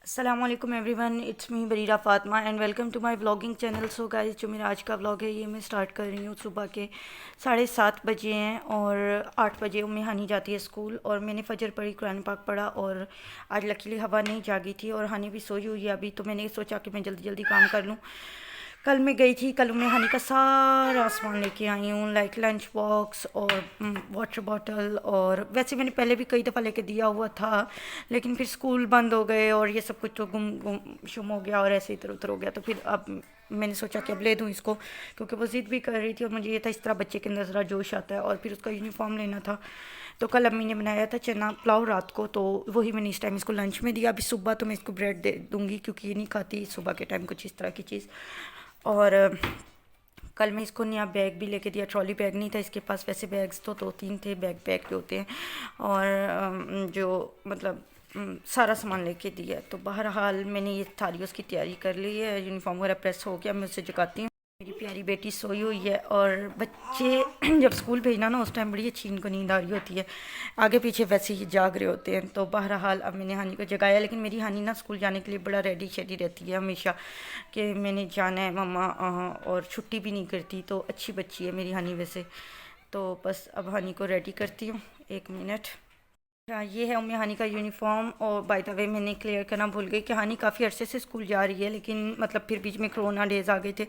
अस्सलामुअलैकुम everyone, it's me Bareera Fatima and welcome to my vlogging channel. So guys, जो मेरा आज का व्लॉग है ये मैं स्टार्ट कर रही हूँ। सुबह के 7:30 बजे हैं और 8 बजे उम्मी हानी जाती है स्कूल। और मैंने फजर पढ़ी, कुरान पाक पढ़ा और आज लकीली हवा नहीं जागी थी और हानी भी सोई हुई है अभी, तो मैंने सोचा कि मैं जल्दी जल्दी काम कर लूँ। कल मैं गई थी, कल मैं हानी का सारा सामान लेके आई हूँ, लाइक लंच बॉक्स और वाटर बॉटल। और वैसे मैंने पहले भी कई दफ़ा लेके दिया हुआ था, लेकिन फिर स्कूल बंद हो गए और ये सब कुछ तो गुम गुम शुम हो गया और ऐसे इधर उधर हो गया। तो फिर अब मैंने सोचा कि अब ले दूँ इसको, क्योंकि वो ज़िद भी कर रही थी और मुझे ये था इस तरह बच्चे के अंदर ज़रा जोश आता है। और फिर उसका यूनिफॉर्म लेना था, तो कल अम्मी ने बनाया था चना पुलाव रात को, तो वही मैंने इस टाइम इसको लंच में दिया। अभी सुबह तो मैं इसको ब्रेड दे दूँगी क्योंकि ये नहीं खाती सुबह के टाइम कुछ इस तरह की चीज़। और कल मैं इसको नया बैग भी लेके दिया, ट्रॉली बैग नहीं था इसके पास, वैसे बैग्स तो 2-3 थे, बैग बैग जो होते हैं। और जो मतलब सारा सामान लेके दिया। तो बहरहाल मैंने ये सारी उसकी तैयारी कर ली है, यूनिफॉर्म वगैरह प्रेस हो गया, मैं उसे जगाती हूँ। मेरी प्यारी बेटी सोई हुई है और बच्चे जब स्कूल भेजना ना उस टाइम बड़ी अच्छी इनको नींद आ रही होती है, आगे पीछे वैसे ही जाग रहे होते हैं। तो बहरहाल अब मैंने हानी को जगाया, लेकिन मेरी हानी ना स्कूल जाने के लिए बड़ा रेडी शेडी रहती है हमेशा कि मैंने जाना है मम्मा, और छुट्टी भी नहीं करती, तो अच्छी बच्ची है मेरी हानी वैसे। तो बस अब हानी को रेडी करती हूँ, 1 मिनट। हाँ, ये है उम्मी हानी का यूनिफॉर्म। और बाय द वे मैंने क्लियर करना भूल गई कि हानी काफ़ी अरसे से स्कूल जा रही है, लेकिन मतलब फिर बीच में कोरोना डेज आ गए थे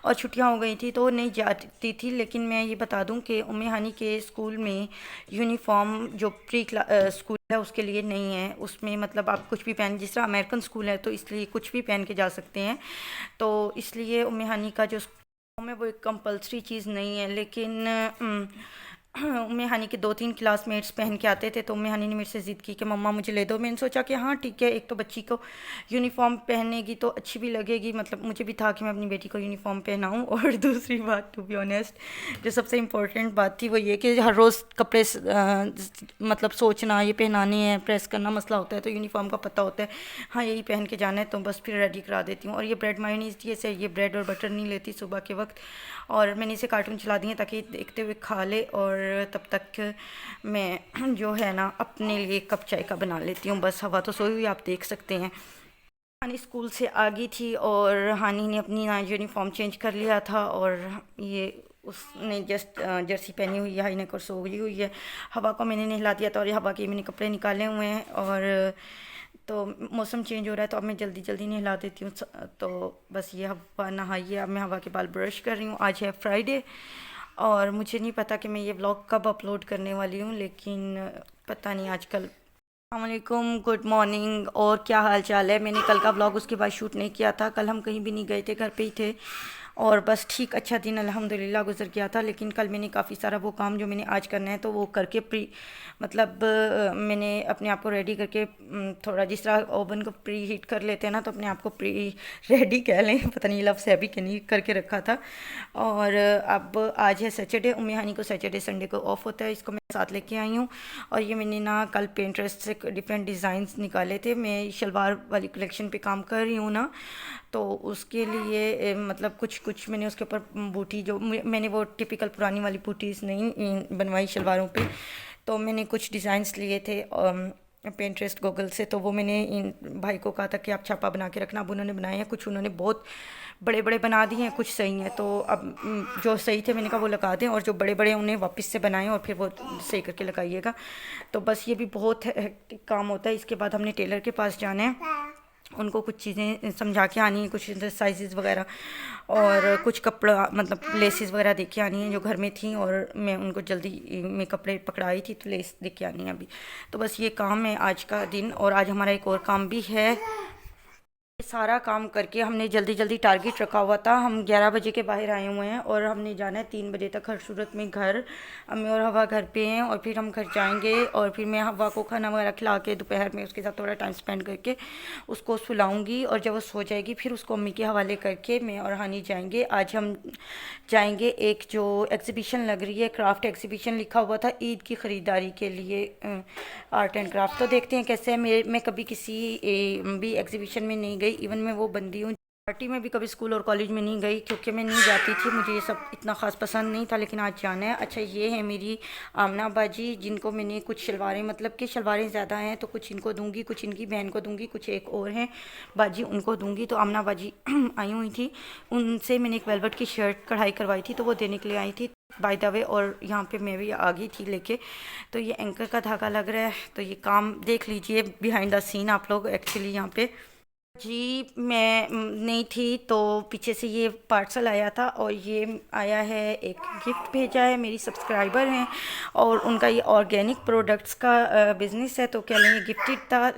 और छुट्टियां हो गई थी तो नहीं जाती थी। लेकिन मैं ये बता दूं कि उम्मी हानी के स्कूल में यूनिफॉर्म जो स्कूल है उसके लिए नहीं है, उसमें मतलब आप कुछ भी पहन, जिस तरह अमेरिकन स्कूल है तो इसलिए कुछ भी पहन के जा सकते हैं। तो इसलिए उम्मी हानी का जो स्कूल में वो एक कंपलसरी चीज़ नहीं है। लेकिन उम्मी हानी के 2-3 क्लासमेट्स पहन के आते थे, तो उम्मी हानी ने मेरे से ज़िद की कि मम्मा मुझे ले दो। मैंने सोचा कि हाँ ठीक है, एक तो बच्ची को यूनिफॉर्म पहनेगी तो अच्छी भी लगेगी, मतलब मुझे भी था कि मैं अपनी बेटी को यूनिफॉर्म पहनाऊँ। और दूसरी बात, टू बी ऑनेस्ट, जो सबसे इम्पोर्टेंट बात थी वो ये कि हर रोज़ कपड़े मतलब सोचना, ये पहनाने हैं, प्रेस करना मसला होता है, तो यूनिफॉर्म का पता होता है हाँ यही पहन के जाना है, तो बस फिर रेडी करा देती हूँ। और ये ब्रेड मायोनीज़ दिए से, ये ब्रेड और बटर नहीं लेती सुबह के वक्त, और मैंने इसे कार्टून चला दिए ताकि देखते हुए खा ले। और तब तक मैं जो है ना अपने लिए कप चाय का बना लेती हूँ। बस हवा तो सोई हुई आप देख सकते हैं। हानी स्कूल से आ गई थी और हानी ने अपनी ना यूनिफॉर्म चेंज कर लिया था, और ये उसने जस्ट जर्सी पहनी हुई है, हाई नेक और सोई हुई है। हवा को मैंने नहला दिया था और ये हवा के मैंने कपड़े निकाले हुए हैं। और तो मौसम चेंज हो रहा है तो अब मैं जल्दी जल्दी नहला देती हूँ। तो बस ये हवा नहाई है, अब मैं हवा के बाल ब्रश कर रही हूँ। आज है फ्राइडे और मुझे नहीं पता कि मैं ये व्लॉग कब अपलोड करने वाली हूँ, लेकिन पता नहीं आजकल। अस्सलामुअलैकुम, गुड मॉर्निंग, और क्या हाल चाल है। मैंने कल का व्लॉग उसके बाद शूट नहीं किया था, कल हम कहीं भी नहीं गए थे, घर पे ही थे। और बस ठीक अच्छा दिन अल्हम्दुलिल्लाह गुजर गया था। लेकिन कल मैंने काफ़ी सारा वो काम जो मैंने आज करना है तो वो करके मतलब मैंने अपने आप को रेडी करके थोड़ा जिस तरह ओवन को प्री हीट कर लेते हैं ना, तो अपने आप को प्री रेडी कह लें, पता नहीं लफ्ज़ है अभी कि नहीं, करके रखा था। और अब आज है सैटरडे, उम्मी हानी को सैटरडे संडे को ऑफ होता है, इसको मैं साथ लेके आई हूँ। और ये मैंने ना कल पेंट्रेस्ट से डिफरेंट डिज़ाइंस निकाले थे, मैं शलवार वाली कलेक्शन पे काम कर रही हूँ ना, तो उसके लिए मतलब कुछ कुछ मैंने उसके ऊपर बूटी, जो मैंने वो टिपिकल पुरानी वाली बूटीज़ नहीं बनवाई शलवारों पे, तो मैंने कुछ डिज़ाइंस लिए थे पेंट्रेस्ट गूगल से। तो वो मैंने इन भाई को कहा था कि आप छापा बना के रखना। अब उन्होंने बनाए हैं, कुछ उन्होंने बहुत बड़े बड़े बना दिए हैं, कुछ सही हैं। तो अब जो सही थे मैंने कहा वो लगा दें, और जो बड़े बड़े उन्हें वापस से बनाएं और फिर वो सही करके लगाइएगा। तो बस ये भी बहुत हेक्टिक काम होता है। इसके बाद हमने टेलर के पास जाना है, उनको कुछ चीज़ें समझा के आनी है, कुछ साइज़ वगैरह और कुछ कपड़ा मतलब लेसेस वगैरह देख के आनी है जो घर में थी, और मैं उनको जल्दी में कपड़े पकड़ाई थी तो लेस देख के आनी है अभी। तो बस ये काम है आज का दिन। और आज हमारा एक और काम भी है। सारा काम करके हमने जल्दी जल्दी टारगेट रखा हुआ था, हम 11 बजे के बाहर आए हुए हैं और हमने जाना है 3 बजे तक हर सूरत में घर। अम्मी और हवा घर पे हैं और फिर हम घर जाएंगे, और फिर मैं हवा को खाना वगैरह खिला के दोपहर में उसके साथ थोड़ा टाइम स्पेंड करके उसको सुलाऊंगी, और जब वो सो जाएगी फिर उसको अम्मी के हवाले करके मैं और हानी जाएंगे। आज हम जाएंगे, एक जो एग्ज़िबिशन लग रही है, क्राफ्ट एग्ज़िबिशन लिखा हुआ था ईद की ख़रीदारी के लिए, आर्ट एंड क्राफ्ट। तो देखते हैं कैसे है। मैं कभी किसी भी एग्ज़िबिशन में नहीं गई, इवन मैं वो बंदी हूँ पार्टी में भी कभी स्कूल और कॉलेज में नहीं गई क्योंकि मैं नहीं जाती थी, मुझे ये सब इतना ख़ास पसंद नहीं था, लेकिन आज जाना है। अच्छा, ये है मेरी आमना बाजी, जिनको मैंने कुछ शलवारें, मतलब कि शलवारें ज़्यादा हैं तो कुछ इनको दूंगी, कुछ इनकी बहन को दूंगी, कुछ एक और हैं बाजी उनको दूंगी। तो आमना बाजी आई हुई थी, उनसे मैंने एक वेलवेट की शर्ट कढ़ाई करवाई थी तो वो देने के लिए आई थी बाय द वे। और यहाँ पे मैं भी आ गई थी लेके। तो ये एंकर का धागा लग रहा है, तो ये काम देख लीजिए बिहाइंड द सीन आप लोग। एक्चुअली यहाँ पे जी मैं नहीं थी तो पीछे से ये पार्सल आया था और ये आया है, एक गिफ्ट भेजा है, मेरी सब्सक्राइबर हैं और उनका ये ऑर्गेनिक प्रोडक्ट्स का बिज़नेस है, तो कह लें ये गिफ्टेड था।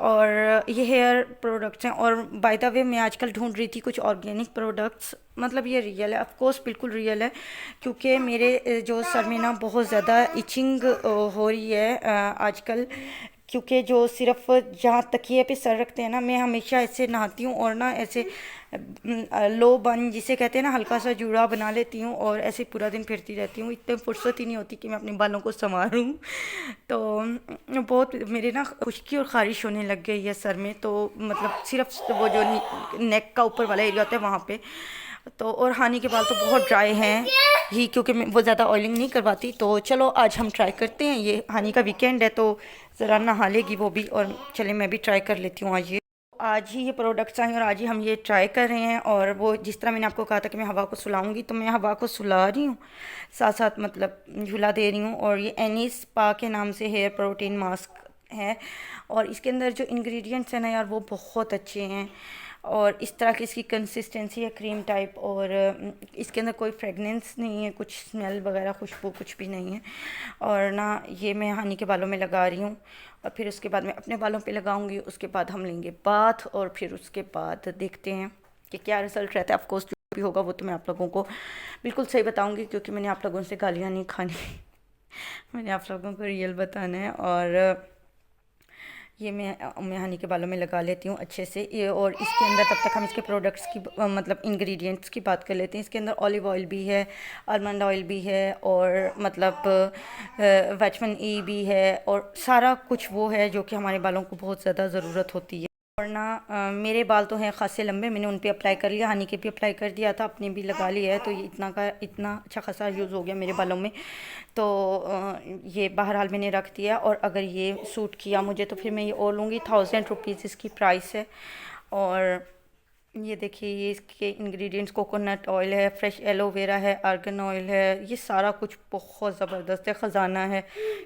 और ये हेयर प्रोडक्ट्स हैं। और बाय द वे मैं आजकल ढूंढ रही थी कुछ ऑर्गेनिक प्रोडक्ट्स, मतलब ये रियल है, ऑफ कोर्स बिल्कुल रियल है, क्योंकि मेरे जो सर में ना बहुत ज़्यादा इचिंग हो रही है आजकल, क्योंकि जो सिर्फ जहाँ तकिए पे सर रखते हैं ना, मैं हमेशा ऐसे नहाती हूँ और ना ऐसे लो बन जिसे कहते हैं ना, हल्का सा जूड़ा बना लेती हूँ और ऐसे पूरा दिन फिरती रहती हूँ। इतनी फुर्सत ही नहीं होती कि मैं अपने बालों को संवारूँ। तो बहुत मेरे ना खुश्की और ख़ारिश होने लग गई है सर में, तो मतलब सिर्फ वो जो नेक का ऊपर वाला एरिया होता है वहाँ पे। तो और हानी के बाल तो बहुत ड्राई हैं ही, क्योंकि मैं वो ज़्यादा ऑयलिंग नहीं करवाती। तो चलो आज हम ट्राई करते हैं, ये हानी का वीकेंड है तो ज़रा नहा लेगी वो भी, और चले मैं भी ट्राई कर लेती हूँ आज ही ये प्रोडक्ट्स आए और आज ही हम ये ट्राई कर रहे हैं। और वो जिस तरह मैंने आपको कहा था कि मैं हवा को सुलाऊंगी, तो मैं हवा को सुला रही हूँ, साथ साथ मतलब झुला दे रही हूँ। और ये एनिस स्पा के नाम से हेयर प्रोटीन मास्क है और इसके अंदर जो इंग्रेडिएंट्स हैं ना यार, वो बहुत अच्छे हैं। और इस तरह की इसकी कंसिस्टेंसी है क्रीम टाइप, और इसके अंदर कोई फ्रेगनेंस नहीं है, कुछ स्मेल वगैरह खुशबू कुछ भी नहीं है। और ना ये मैं हानी के बालों में लगा रही हूँ और फिर उसके बाद मैं अपने बालों पे लगाऊंगी। उसके बाद हम लेंगे बाथ और फिर उसके बाद देखते हैं कि क्या रिज़ल्ट रहता है। ऑफकोर्स जो भी होगा वो तो मैं आप लोगों को बिल्कुल सही बताऊँगी, क्योंकि मैंने आप लोगों से गालियाँ नहीं खानी मैंने आप लोगों को रियल बताना है। और ये मैं हानी के बालों में लगा लेती हूँ अच्छे से ये। और इसके अंदर तब तक हम इसके प्रोडक्ट्स की मतलब इंग्रेडिएंट्स की बात कर लेते हैं। इसके अंदर ऑलिव ऑयल भी है, आलमंड ऑयल भी है, और मतलब विटामिन ई भी है, और सारा कुछ वो है जो कि हमारे बालों को बहुत ज़्यादा ज़रूरत होती है। और ना मेरे बाल तो हैं खासे लंबे, मैंने उन पे अप्लाई कर लिया, हानी के भी अप्लाई कर दिया था, अपने भी लगा लिया है, तो ये इतना अच्छा खासा यूज़ हो गया मेरे बालों में। तो ये बहरहाल मैंने रख दिया। और अगर ये सूट किया मुझे तो फिर मैं ये और लूँगी। 1000 रुपीज़ इसकी प्राइस है। और ये देखिए, ये इसके इंग्रेडिएंट्स कोकोनट ऑयल है, फ्रेश एलोवेरा है, आर्गन ऑयल है, ये सारा कुछ बहुत ज़बरदस्त है, ख़जाना है,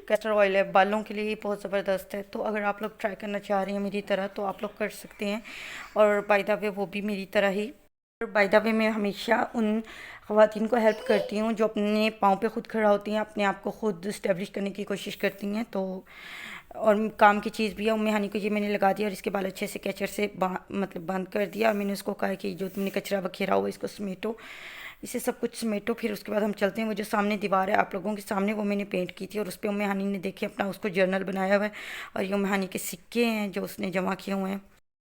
कैस्टर ऑयल है, बालों के लिए बहुत ज़बरदस्त है। तो अगर आप लोग ट्राई करना चाह रही हैं मेरी तरह तो आप लोग कर सकते हैं। और बाय द वे वो भी मेरी तरह ही। और बाय द वे मैं हमेशा उन ख़वातीन को हेल्प करती हूँ जो अपने पाँव पे खुद खड़ा होती हैं, अपने आप को खुद इस्टेब्लिश करने की कोशिश करती हैं। तो और काम की चीज़ भी है। उम्मी हानी को ये मैंने लगा दिया और इसके बाल अच्छे से कैचर से मतलब बंद कर दिया। और मैंने उसको कहा कि जो तुमने कचरा बखेरा हुआ इसको समेटो, इसे सब कुछ समेटो, फिर उसके बाद हम चलते हैं। वो जो सामने दीवार है आप लोगों के सामने, वो मैंने पेंट की थी और उस पर उम्मी हानी ने देखे अपना उसको जर्नल बनाया हुआ है। और ये उम्मी हानी के सिक्के हैं जो उसने जमा किए हुए हैं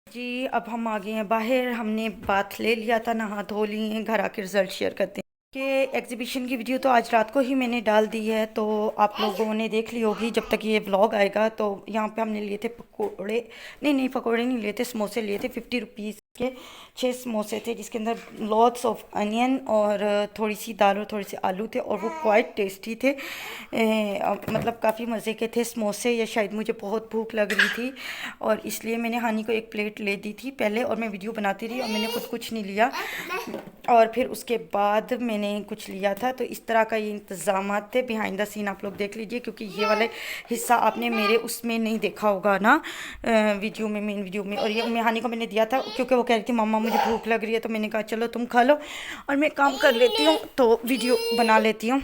जी। अब हम आ गए हैं बाहर, हमने बाथ ले लिया था, नहा धो लिए हैं, घर आके रिजल्ट शेयर करते हैं कि एग्जीबिशन की वीडियो तो आज रात को ही मैंने डाल दी है, तो आप लोगों ने देख ली होगी जब तक ये व्लॉग आएगा। तो यहाँ पे हमने लिए थे पकोड़े, नहीं पकोड़े नहीं लिए थे, समोसे लिए थे 50 रुपीज़ के 6 समोसे थे, जिसके अंदर लॉट्स ऑफ अनियन और थोड़ी सी दाल और थोड़े से आलू थे, और वो क्वाइट टेस्टी थे। मतलब काफ़ी मज़े के थे समोसे। या शायद मुझे बहुत भूख लग रही थी और इसलिए मैंने हानी को एक प्लेट ले दी थी पहले, और मैं वीडियो बनाती रही और मैंने खुद कुछ नहीं लिया। और फिर उसके बाद मैंने कुछ लिया था। तो इस तरह का ये इंतज़ाम थे। बिहाइंड द सीन आप लोग देख लीजिए, क्योंकि ये वाले हिस्सा आपने मेरे उसमें नहीं देखा होगा ना, वीडियो में, मेन वीडियो में। और ये उम्मी हानी को मैंने दिया था क्योंकि वो कह रही थी मम्मा मुझे भूख लग रही है, तो मैंने कहा चलो तुम खा लो और मैं काम कर लेती हूँ, तो वीडियो बना लेती हूँ।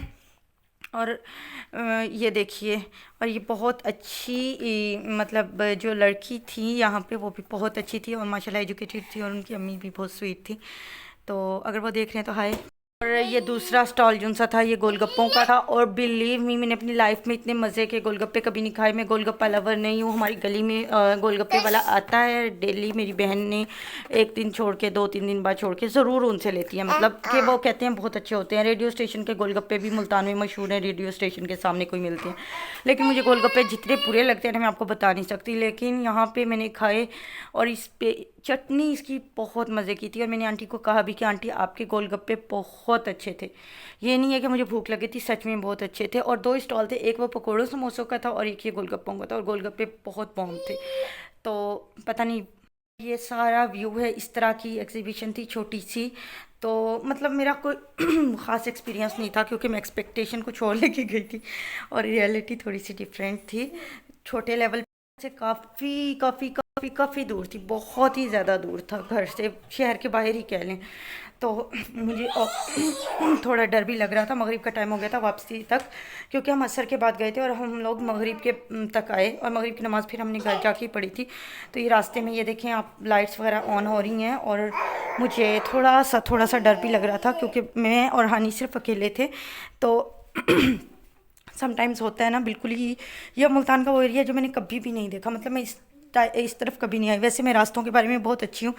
और ये देखिए, और ये बहुत अच्छी मतलब जो लड़की थी यहाँ पे वो भी बहुत अच्छी थी और माशाल्लाह एजुकेटेड थी, और उनकी अम्मी भी बहुत स्वीट थी। तो अगर वो देख रहे हैं तो हाय। और ये दूसरा स्टॉल जो सा था ये गोलगप्पों का था, और बिलीव मी मैंने अपनी लाइफ में इतने मज़े के गोलगप्पे कभी नहीं खाए। मैं गोलगप्पा लवर नहीं हूँ। हमारी गली में गोलगप्पे वाला आता है डेली, मेरी बहन ने एक दिन छोड़ के 2-3 दिन बाद छोड़ के ज़रूर उनसे लेती है, मतलब कि वो कहते हैं बहुत अच्छे होते हैं। रेडियो स्टेशन के गोलगप्पे भी मुल्तान में मशहूर हैं, रेडियो स्टेशन के सामने कोई मिलते हैं, लेकिन मुझे गोलगप्पे जितने बुरे लगते हैं ना मैं आपको बता नहीं सकती। लेकिन यहाँ पर मैंने खाए और इस पे चटनी इसकी बहुत मज़े की थी। और मैंने आंटी को कहा भी कि आंटी आपके गोलगप्पे बहुत अच्छे थे। ये नहीं है कि मुझे भूख लगी थी, सच में बहुत अच्छे थे। और दो स्टॉल थे, एक वो पकौड़ों समोसों का था और एक ये गोलगप्पों का था, और गोलगप्पे बहुत बॉम्ब थे। तो पता नहीं, ये सारा व्यू है, इस तरह की एग्जीबिशन थी छोटी सी। तो मतलब मेरा कोई ख़ास एक्सपीरियंस नहीं था, क्योंकि मैं एक्सपेक्टेशन कुछ और लेके गई थी और रियलिटी थोड़ी सी डिफरेंट थी। छोटे लेवल से काफ़ी काफ़ी काफ़ी काफ़ी दूर थी, बहुत ही ज़्यादा दूर था घर से, शहर के बाहर ही कह लें। तो मुझे थोड़ा डर भी लग रहा था। मगरिब का टाइम हो गया था वापसी तक, क्योंकि हम असर के बाद गए थे और हम लोग मगरिब के तक आए, और मगरिब की नमाज़ फिर हमने घर जाके ही पढ़ी थी। तो ये रास्ते में ये देखें आप, लाइट्स वगैरह ऑन हो रही हैं, और मुझे थोड़ा सा डर भी लग रहा था, क्योंकि मैं और हानी सिर्फ अकेले थे। तो समटाइम्स होता है ना, बिल्कुल ही यह मुल्तान का वो एरिया जो मैंने कभी भी नहीं देखा। मतलब मैं इस तरफ कभी नहीं आई। वैसे मैं रास्तों के बारे में बहुत अच्छी हूँ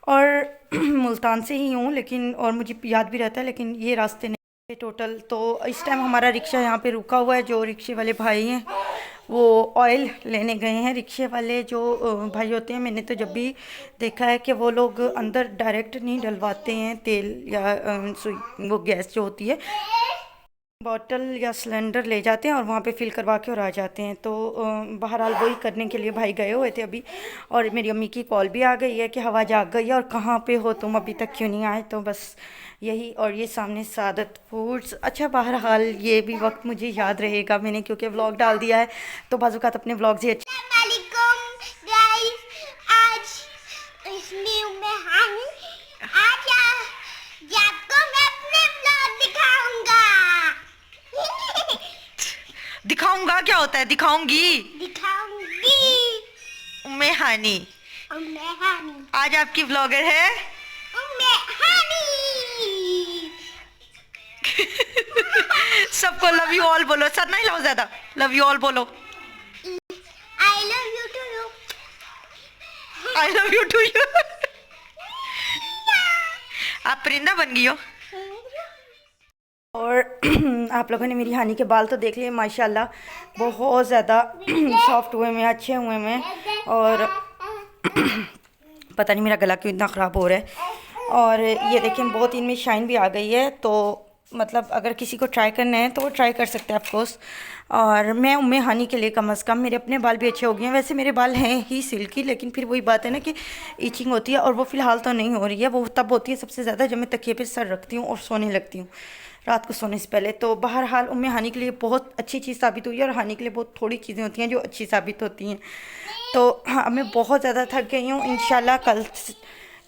और मुल्तान से ही हूँ, लेकिन और मुझे याद भी रहता है, लेकिन ये रास्ते नहीं थे टोटल। तो इस टाइम हमारा रिक्शा यहाँ पे रुका हुआ है। जो रिक्शे वाले भाई हैं वो ऑयल लेने गए हैं। रिक्शे वाले जो भाई होते हैं, मैंने तो जब भी देखा है कि वो लोग अंदर डायरेक्ट नहीं डलवाते हैं तेल या वो गैस जो होती है, बॉटल या सिलेंडर ले जाते हैं और वहाँ पे फिल करवा के और आ जाते हैं। तो बहरहाल वही करने के लिए भाई गए हुए थे अभी। और मेरी अम्मी की कॉल भी आ गई है कि हवा जाग गई है और कहाँ पे हो तुम, अभी तक क्यों नहीं आए। तो बस यही। और ये सामने सादत फूड्स। अच्छा, बहरहाल ये भी वक्त मुझे याद रहेगा, मैंने क्योंकि व्लॉग डाल दिया है, तो बाज़ अपने व्लॉग्स ही अच्छे। वालेकुम गाइस, आज इस न्यू में हम आज आपको मैं अपने ब्लॉग दिखाऊंगा। दिखाऊंगा क्या होता है? दिखाऊंगी। दिखाऊंगी। उम्मे हानी उम्मे हानी। आज आपकी व्लॉगर है उम्मे हानी। सबको लव यू ऑल बोलो। सर नहीं लाओ ज्यादा, लव यू ऑल बोलो। I love you too you. I love you too you. आप परिंदा बन गई हो। और आप लोगों ने मेरी हानी के बाल तो देख लिए, माशाल्लाह बहुत ज़्यादा सॉफ्ट हुए में, अच्छे हुए में। और पता नहीं मेरा गला क्यों इतना ख़राब हो रहा है। और ये देखें, बहुत इनमें शाइन भी आ गई है। तो मतलब अगर किसी को ट्राई करना है तो वो ट्राई कर सकते हैं ऑफकोर्स। और मैं उम्मे हानी के लिए कम अज़ कम, मेरे अपने बाल भी अच्छे हो गए हैं। वैसे मेरे बाल हैं ही सिल्की, लेकिन फिर वही बात है ना कि ईचिंग होती है, और वो फ़िलहाल तो नहीं हो रही है। वो तब होती है सबसे ज़्यादा जब मैं तकिए पे सर रखती हूँ और सोने लगती हूँ रात को सोने से पहले। तो बहरहाल उम्मे हानी के लिए बहुत अच्छी चीज़ साबित हुई है, और हानी के लिए बहुत थोड़ी चीज़ें होती हैं जो अच्छी साबित होती हैं। तो हाँ, मैं बहुत ज़्यादा थक गई हूँ। इंशाल्लाह कल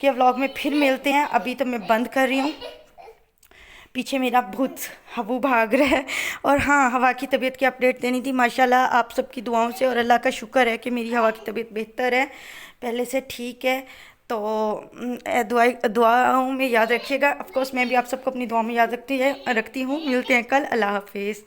के व्लॉग में फिर मिलते हैं। अभी तो मैं बंद कर रही हूँ। पीछे मेरा भूत हबू भाग रहा है। और हाँ, हवा की तबीयत की अपडेट देनी थी। माशाल्लाह आप सबकी दुआओं से और अल्लाह का शुक्र है कि मेरी हवा की तबीयत बेहतर है, पहले से ठीक है। तो दुआओं में याद रखिएगा। ऑफ कोर्स मैं भी आप सबको अपनी दुआ में याद रखती हूँ। मिलते हैं कल। अल्लाह हाफिज़।